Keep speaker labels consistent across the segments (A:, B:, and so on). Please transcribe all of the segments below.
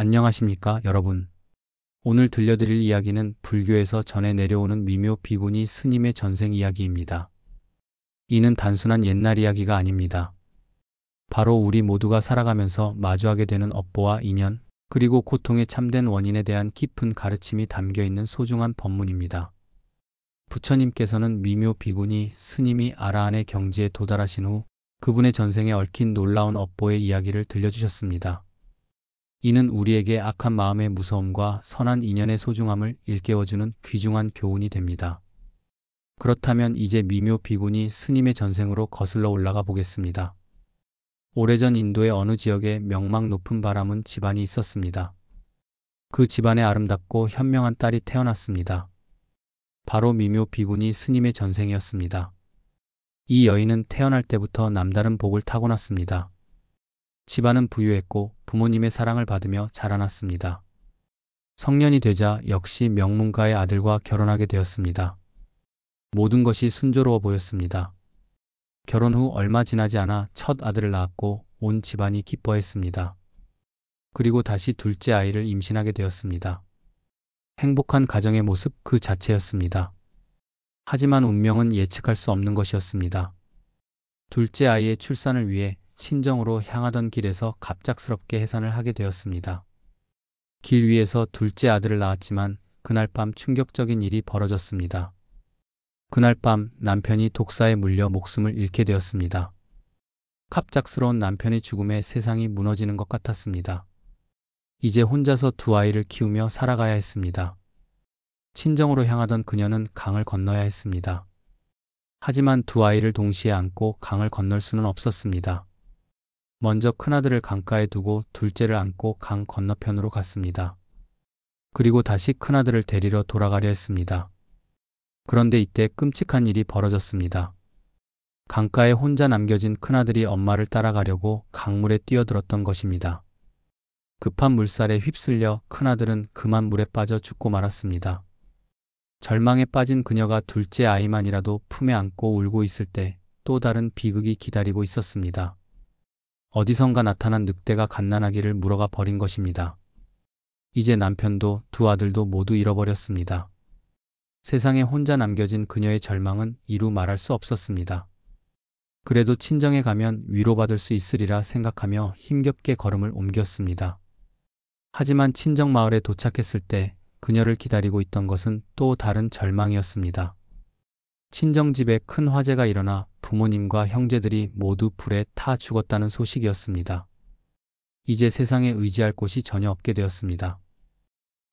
A: 안녕하십니까, 여러분. 오늘 들려드릴 이야기는 불교에서 전해 내려오는 미묘 비구니 스님의 전생 이야기입니다. 이는 단순한 옛날 이야기가 아닙니다. 바로 우리 모두가 살아가면서 마주하게 되는 업보와 인연, 그리고 고통의 참된 원인에 대한 깊은 가르침이 담겨 있는 소중한 법문입니다. 부처님께서는 미묘 비구니 스님이 아라한의 경지에 도달하신 후 그분의 전생에 얽힌 놀라운 업보의 이야기를 들려주셨습니다. 이는 우리에게 악한 마음의 무서움과 선한 인연의 소중함을 일깨워주는 귀중한 교훈이 됩니다. 그렇다면 이제 미묘 비구니 스님의 전생으로 거슬러 올라가 보겠습니다. 오래전 인도의 어느 지역에 명망 높은 바라문 집안이 있었습니다. 그 집안에 아름답고 현명한 딸이 태어났습니다. 바로 미묘 비구니 스님의 전생이었습니다. 이 여인은 태어날 때부터 남다른 복을 타고났습니다. 집안은 부유했고 부모님의 사랑을 받으며 자라났습니다. 성년이 되자 역시 명문가의 아들과 결혼하게 되었습니다. 모든 것이 순조로워 보였습니다. 결혼 후 얼마 지나지 않아 첫 아들을 낳았고 온 집안이 기뻐했습니다. 그리고 다시 둘째 아이를 임신하게 되었습니다. 행복한 가정의 모습 그 자체였습니다. 하지만 운명은 예측할 수 없는 것이었습니다. 둘째 아이의 출산을 위해 친정으로 향하던 길에서 갑작스럽게 해산을 하게 되었습니다. 길 위에서 둘째 아들을 낳았지만 그날 밤 충격적인 일이 벌어졌습니다. 그날 밤 남편이 독사에 물려 목숨을 잃게 되었습니다. 갑작스러운 남편의 죽음에 세상이 무너지는 것 같았습니다. 이제 혼자서 두 아이를 키우며 살아가야 했습니다. 친정으로 향하던 그녀는 강을 건너야 했습니다. 하지만 두 아이를 동시에 안고 강을 건널 수는 없었습니다. 먼저 큰아들을 강가에 두고 둘째를 안고 강 건너편으로 갔습니다. 그리고 다시 큰아들을 데리러 돌아가려 했습니다. 그런데 이때 끔찍한 일이 벌어졌습니다. 강가에 혼자 남겨진 큰아들이 엄마를 따라가려고 강물에 뛰어들었던 것입니다. 급한 물살에 휩쓸려 큰아들은 그만 물에 빠져 죽고 말았습니다. 절망에 빠진 그녀가 둘째 아이만이라도 품에 안고 울고 있을 때 또 다른 비극이 기다리고 있었습니다. 어디선가 나타난 늑대가 갓난아기를 물어가 버린 것입니다. 이제 남편도 두 아들도 모두 잃어버렸습니다. 세상에 혼자 남겨진 그녀의 절망은 이루 말할 수 없었습니다. 그래도 친정에 가면 위로받을 수 있으리라 생각하며 힘겹게 걸음을 옮겼습니다. 하지만 친정 마을에 도착했을 때 그녀를 기다리고 있던 것은 또 다른 절망이었습니다. 친정집에 큰 화재가 일어나 부모님과 형제들이 모두 불에 타 죽었다는 소식이었습니다. 이제 세상에 의지할 곳이 전혀 없게 되었습니다.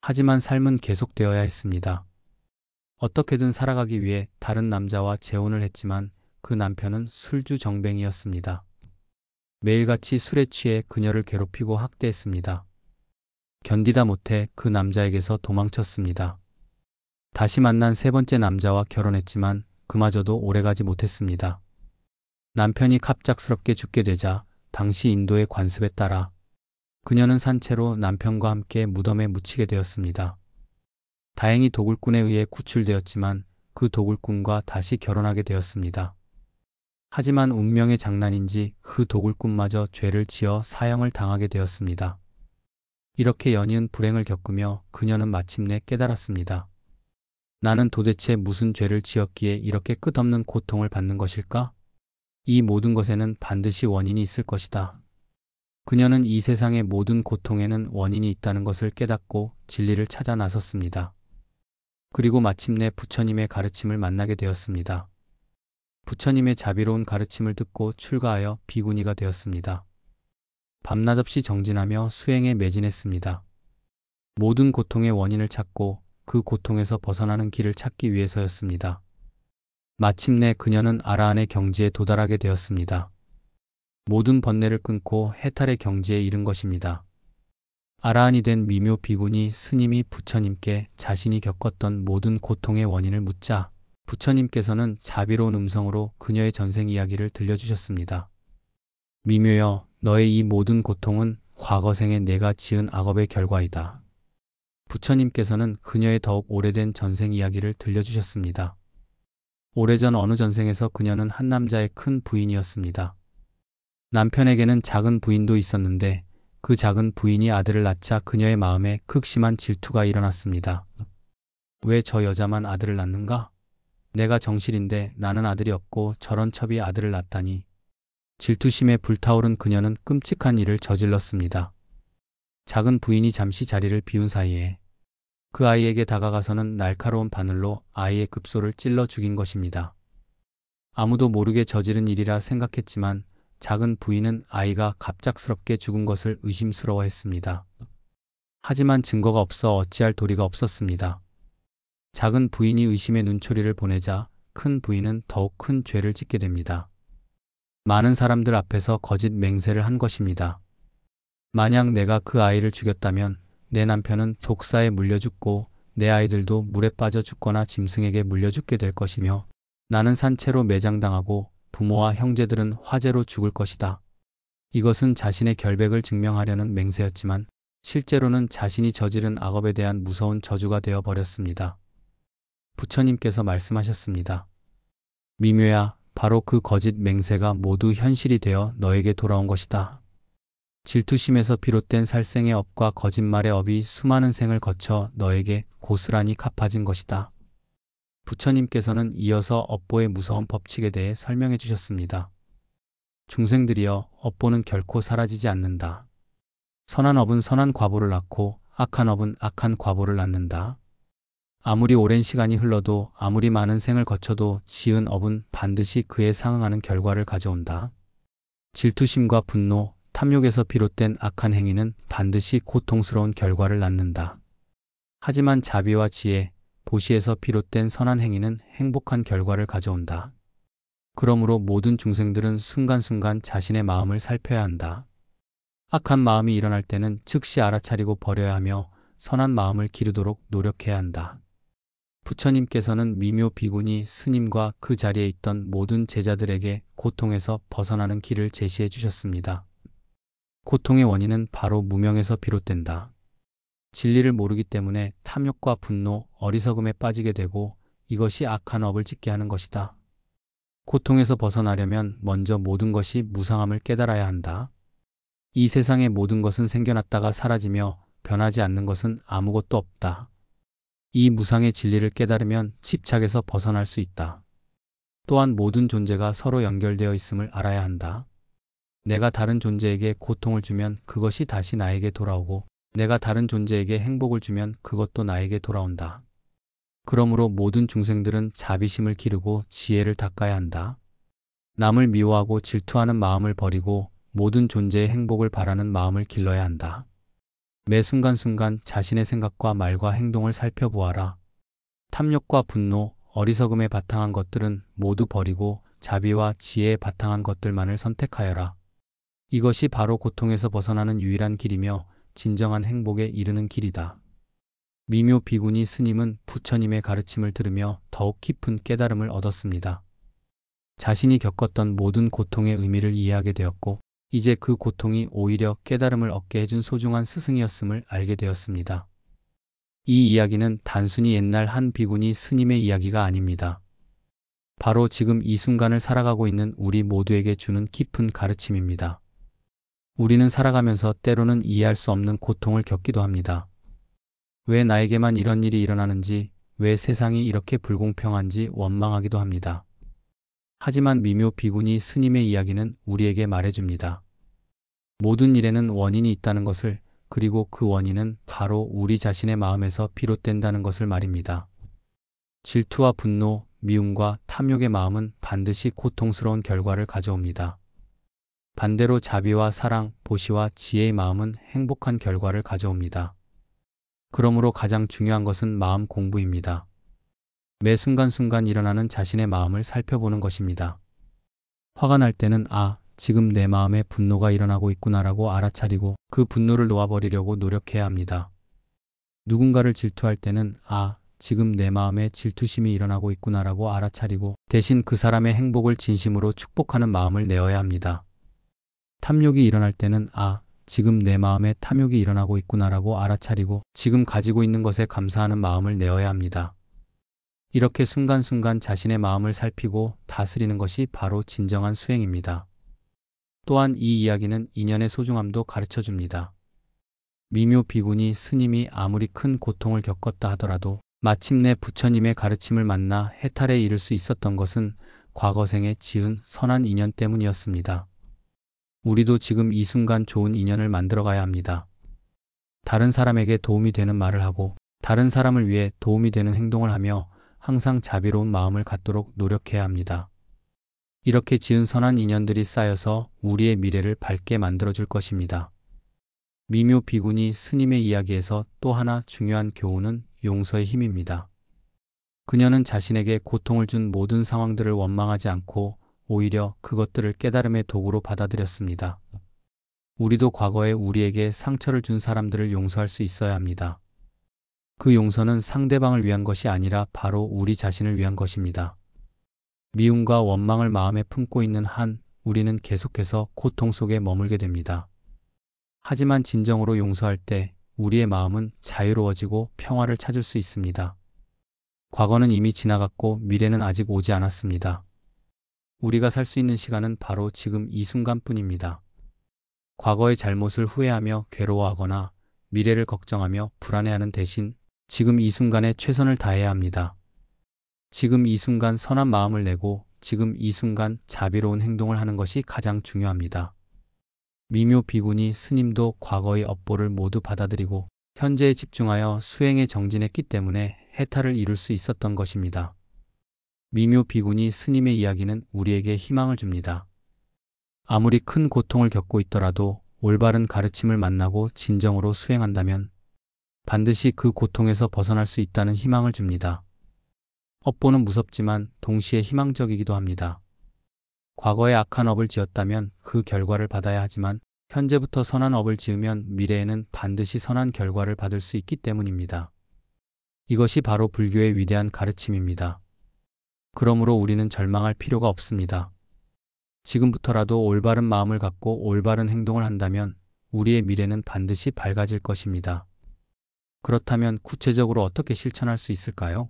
A: 하지만 삶은 계속되어야 했습니다. 어떻게든 살아가기 위해 다른 남자와 재혼을 했지만 그 남편은 술주정뱅이였습니다. 매일같이 술에 취해 그녀를 괴롭히고 학대했습니다. 견디다 못해 그 남자에게서 도망쳤습니다. 다시 만난 세 번째 남자와 결혼했지만 그마저도 오래가지 못했습니다. 남편이 갑작스럽게 죽게 되자 당시 인도의 관습에 따라 그녀는 산채로 남편과 함께 무덤에 묻히게 되었습니다. 다행히 도굴꾼에 의해 구출되었지만 그 도굴꾼과 다시 결혼하게 되었습니다. 하지만 운명의 장난인지 그 도굴꾼마저 죄를 지어 사형을 당하게 되었습니다. 이렇게 연이은 불행을 겪으며 그녀는 마침내 깨달았습니다. 나는 도대체 무슨 죄를 지었기에 이렇게 끝없는 고통을 받는 것일까? 이 모든 것에는 반드시 원인이 있을 것이다. 그녀는 이 세상의 모든 고통에는 원인이 있다는 것을 깨닫고 진리를 찾아 나섰습니다. 그리고 마침내 부처님의 가르침을 만나게 되었습니다. 부처님의 자비로운 가르침을 듣고 출가하여 비구니가 되었습니다. 밤낮 없이 정진하며 수행에 매진했습니다. 모든 고통의 원인을 찾고 그 고통에서 벗어나는 길을 찾기 위해서였습니다. 마침내 그녀는 아라한의 경지에 도달하게 되었습니다. 모든 번뇌를 끊고 해탈의 경지에 이른 것입니다. 아라한이 된 미묘 비구니 스님이 부처님께 자신이 겪었던 모든 고통의 원인을 묻자 부처님께서는 자비로운 음성으로 그녀의 전생 이야기를 들려주셨습니다. 미묘여, 너의 이 모든 고통은 과거생에 내가 지은 악업의 결과이다. 부처님께서는 그녀의 더욱 오래된 전생 이야기를 들려주셨습니다. 오래전 어느 전생에서 그녀는 한 남자의 큰 부인이었습니다. 남편에게는 작은 부인도 있었는데 그 작은 부인이 아들을 낳자 그녀의 마음에 극심한 질투가 일어났습니다. 왜 저 여자만 아들을 낳는가? 내가 정실인데 나는 아들이 없고 저런 첩이 아들을 낳다니. 질투심에 불타오른 그녀는 끔찍한 일을 저질렀습니다. 작은 부인이 잠시 자리를 비운 사이에 그 아이에게 다가가서는 날카로운 바늘로 아이의 급소를 찔러 죽인 것입니다. 아무도 모르게 저지른 일이라 생각했지만 작은 부인은 아이가 갑작스럽게 죽은 것을 의심스러워했습니다. 하지만 증거가 없어 어찌할 도리가 없었습니다. 작은 부인이 의심의 눈초리를 보내자 큰 부인은 더욱 큰 죄를 짓게 됩니다. 많은 사람들 앞에서 거짓 맹세를 한 것입니다. 만약 내가 그 아이를 죽였다면 내 남편은 독사에 물려 죽고 내 아이들도 물에 빠져 죽거나 짐승에게 물려 죽게 될 것이며 나는 산채로 매장당하고 부모와 형제들은 화재로 죽을 것이다. 이것은 자신의 결백을 증명하려는 맹세였지만 실제로는 자신이 저지른 악업에 대한 무서운 저주가 되어 버렸습니다. 부처님께서 말씀하셨습니다. 미묘야, 바로 그 거짓 맹세가 모두 현실이 되어 너에게 돌아온 것이다. 질투심에서 비롯된 살생의 업과 거짓말의 업이 수많은 생을 거쳐 너에게 고스란히 갚아진 것이다. 부처님께서는 이어서 업보의 무서운 법칙에 대해 설명해 주셨습니다. 중생들이여, 업보는 결코 사라지지 않는다. 선한 업은 선한 과보를 낳고 악한 업은 악한 과보를 낳는다. 아무리 오랜 시간이 흘러도 아무리 많은 생을 거쳐도 지은 업은 반드시 그에 상응하는 결과를 가져온다. 질투심과 분노, 탐욕에서 비롯된 악한 행위는 반드시 고통스러운 결과를 낳는다. 하지만 자비와 지혜, 보시에서 비롯된 선한 행위는 행복한 결과를 가져온다. 그러므로 모든 중생들은 순간순간 자신의 마음을 살펴야 한다. 악한 마음이 일어날 때는 즉시 알아차리고 버려야 하며 선한 마음을 기르도록 노력해야 한다. 부처님께서는 미묘 비구니 스님과 그 자리에 있던 모든 제자들에게 고통에서 벗어나는 길을 제시해 주셨습니다. 고통의 원인은 바로 무명에서 비롯된다. 진리를 모르기 때문에 탐욕과 분노, 어리석음에 빠지게 되고 이것이 악한 업을 짓게 하는 것이다. 고통에서 벗어나려면 먼저 모든 것이 무상함을 깨달아야 한다. 이 세상의 모든 것은 생겨났다가 사라지며 변하지 않는 것은 아무것도 없다. 이 무상의 진리를 깨달으면 집착에서 벗어날 수 있다. 또한 모든 존재가 서로 연결되어 있음을 알아야 한다. 내가 다른 존재에게 고통을 주면 그것이 다시 나에게 돌아오고 내가 다른 존재에게 행복을 주면 그것도 나에게 돌아온다. 그러므로 모든 중생들은 자비심을 기르고 지혜를 닦아야 한다. 남을 미워하고 질투하는 마음을 버리고 모든 존재의 행복을 바라는 마음을 길러야 한다. 매 순간순간 자신의 생각과 말과 행동을 살펴보아라. 탐욕과 분노, 어리석음에 바탕한 것들은 모두 버리고 자비와 지혜에 바탕한 것들만을 선택하여라. 이것이 바로 고통에서 벗어나는 유일한 길이며 진정한 행복에 이르는 길이다. 미묘 비구니 스님은 부처님의 가르침을 들으며 더욱 깊은 깨달음을 얻었습니다. 자신이 겪었던 모든 고통의 의미를 이해하게 되었고 이제 그 고통이 오히려 깨달음을 얻게 해준 소중한 스승이었음을 알게 되었습니다. 이 이야기는 단순히 옛날 한 비구니 스님의 이야기가 아닙니다. 바로 지금 이 순간을 살아가고 있는 우리 모두에게 주는 깊은 가르침입니다. 우리는 살아가면서 때로는 이해할 수 없는 고통을 겪기도 합니다. 왜 나에게만 이런 일이 일어나는지, 왜 세상이 이렇게 불공평한지 원망하기도 합니다. 하지만 미묘 비구니 스님의 이야기는 우리에게 말해줍니다. 모든 일에는 원인이 있다는 것을, 그리고 그 원인은 바로 우리 자신의 마음에서 비롯된다는 것을 말입니다. 질투와 분노, 미움과 탐욕의 마음은 반드시 고통스러운 결과를 가져옵니다. 반대로 자비와 사랑, 보시와 지혜의 마음은 행복한 결과를 가져옵니다. 그러므로 가장 중요한 것은 마음 공부입니다. 매 순간순간 일어나는 자신의 마음을 살펴보는 것입니다. 화가 날 때는 지금 내 마음에 분노가 일어나고 있구나라고 알아차리고 그 분노를 놓아버리려고 노력해야 합니다. 누군가를 질투할 때는 지금 내 마음에 질투심이 일어나고 있구나라고 알아차리고 대신 그 사람의 행복을 진심으로 축복하는 마음을 내어야 합니다. 탐욕이 일어날 때는 지금 내 마음에 탐욕이 일어나고 있구나라고 알아차리고 지금 가지고 있는 것에 감사하는 마음을 내어야 합니다. 이렇게 순간순간 자신의 마음을 살피고 다스리는 것이 바로 진정한 수행입니다. 또한 이 이야기는 인연의 소중함도 가르쳐 줍니다. 미묘 비구니 스님이 아무리 큰 고통을 겪었다 하더라도 마침내 부처님의 가르침을 만나 해탈에 이를 수 있었던 것은 과거 생에 지은 선한 인연 때문이었습니다. 우리도 지금 이 순간 좋은 인연을 만들어 가야 합니다. 다른 사람에게 도움이 되는 말을 하고 다른 사람을 위해 도움이 되는 행동을 하며 항상 자비로운 마음을 갖도록 노력해야 합니다. 이렇게 지은 선한 인연들이 쌓여서 우리의 미래를 밝게 만들어줄 것입니다. 미묘 비구니 스님의 이야기에서 또 하나 중요한 교훈은 용서의 힘입니다. 그녀는 자신에게 고통을 준 모든 상황들을 원망하지 않고 오히려 그것들을 깨달음의 도구로 받아들였습니다. 우리도 과거에 우리에게 상처를 준 사람들을 용서할 수 있어야 합니다. 그 용서는 상대방을 위한 것이 아니라 바로 우리 자신을 위한 것입니다. 미움과 원망을 마음에 품고 있는 한 우리는 계속해서 고통 속에 머물게 됩니다. 하지만 진정으로 용서할 때 우리의 마음은 자유로워지고 평화를 찾을 수 있습니다. 과거는 이미 지나갔고 미래는 아직 오지 않았습니다. 우리가 살 수 있는 시간은 바로 지금 이 순간뿐입니다. 과거의 잘못을 후회하며 괴로워하거나 미래를 걱정하며 불안해하는 대신 지금 이 순간에 최선을 다해야 합니다. 지금 이 순간 선한 마음을 내고 지금 이 순간 자비로운 행동을 하는 것이 가장 중요합니다. 미묘 비구니 스님도 과거의 업보를 모두 받아들이고 현재에 집중하여 수행에 정진했기 때문에 해탈을 이룰 수 있었던 것입니다. 미묘 비구니 스님의 이야기는 우리에게 희망을 줍니다. 아무리 큰 고통을 겪고 있더라도 올바른 가르침을 만나고 진정으로 수행한다면 반드시 그 고통에서 벗어날 수 있다는 희망을 줍니다. 업보는 무섭지만 동시에 희망적이기도 합니다. 과거에 악한 업을 지었다면 그 결과를 받아야 하지만 현재부터 선한 업을 지으면 미래에는 반드시 선한 결과를 받을 수 있기 때문입니다. 이것이 바로 불교의 위대한 가르침입니다. 그러므로 우리는 절망할 필요가 없습니다. 지금부터라도 올바른 마음을 갖고 올바른 행동을 한다면 우리의 미래는 반드시 밝아질 것입니다. 그렇다면 구체적으로 어떻게 실천할 수 있을까요?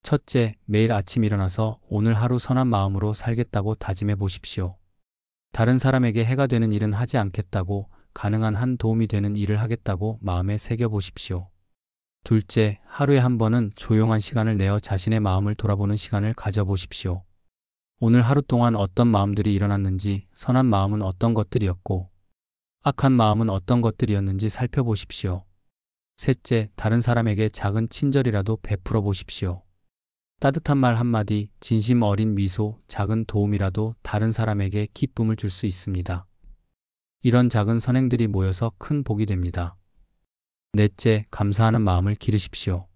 A: 첫째, 매일 아침 일어나서 오늘 하루 선한 마음으로 살겠다고 다짐해 보십시오. 다른 사람에게 해가 되는 일은 하지 않겠다고, 가능한 한 도움이 되는 일을 하겠다고 마음에 새겨 보십시오. 둘째, 하루에 한 번은 조용한 시간을 내어 자신의 마음을 돌아보는 시간을 가져보십시오. 오늘 하루 동안 어떤 마음들이 일어났는지, 선한 마음은 어떤 것들이었고, 악한 마음은 어떤 것들이었는지 살펴보십시오. 셋째, 다른 사람에게 작은 친절이라도 베풀어 보십시오. 따뜻한 말 한마디, 진심 어린 미소, 작은 도움이라도 다른 사람에게 기쁨을 줄 수 있습니다. 이런 작은 선행들이 모여서 큰 복이 됩니다. 넷째, 감사하는 마음을 기르십시오.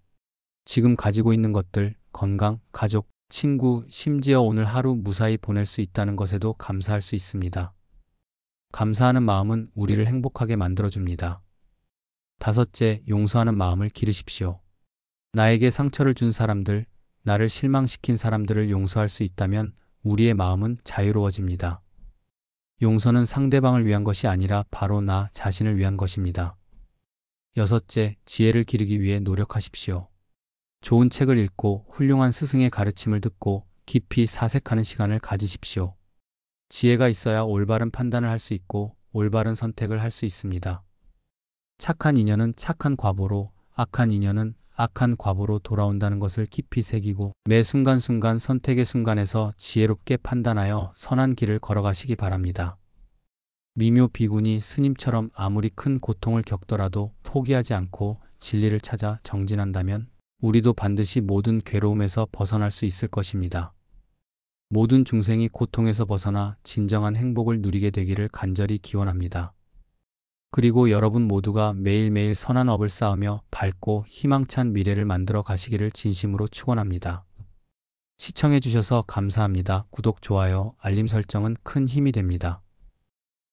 A: 지금 가지고 있는 것들, 건강, 가족, 친구, 심지어 오늘 하루 무사히 보낼 수 있다는 것에도 감사할 수 있습니다. 감사하는 마음은 우리를 행복하게 만들어줍니다. 다섯째, 용서하는 마음을 기르십시오. 나에게 상처를 준 사람들, 나를 실망시킨 사람들을 용서할 수 있다면 우리의 마음은 자유로워집니다. 용서는 상대방을 위한 것이 아니라 바로 나 자신을 위한 것입니다. 여섯째, 지혜를 기르기 위해 노력하십시오. 좋은 책을 읽고 훌륭한 스승의 가르침을 듣고 깊이 사색하는 시간을 가지십시오. 지혜가 있어야 올바른 판단을 할 수 있고 올바른 선택을 할 수 있습니다. 착한 인연은 착한 과보로, 악한 인연은 악한 과보로 돌아온다는 것을 깊이 새기고 매 순간순간 선택의 순간에서 지혜롭게 판단하여 선한 길을 걸어가시기 바랍니다. 미묘 비구니 스님처럼 아무리 큰 고통을 겪더라도 포기하지 않고 진리를 찾아 정진한다면 우리도 반드시 모든 괴로움에서 벗어날 수 있을 것입니다. 모든 중생이 고통에서 벗어나 진정한 행복을 누리게 되기를 간절히 기원합니다. 그리고 여러분 모두가 매일매일 선한 업을 쌓으며 밝고 희망찬 미래를 만들어 가시기를 진심으로 축원합니다. 시청해 주셔서 감사합니다. 구독, 좋아요, 알림 설정은 큰 힘이 됩니다.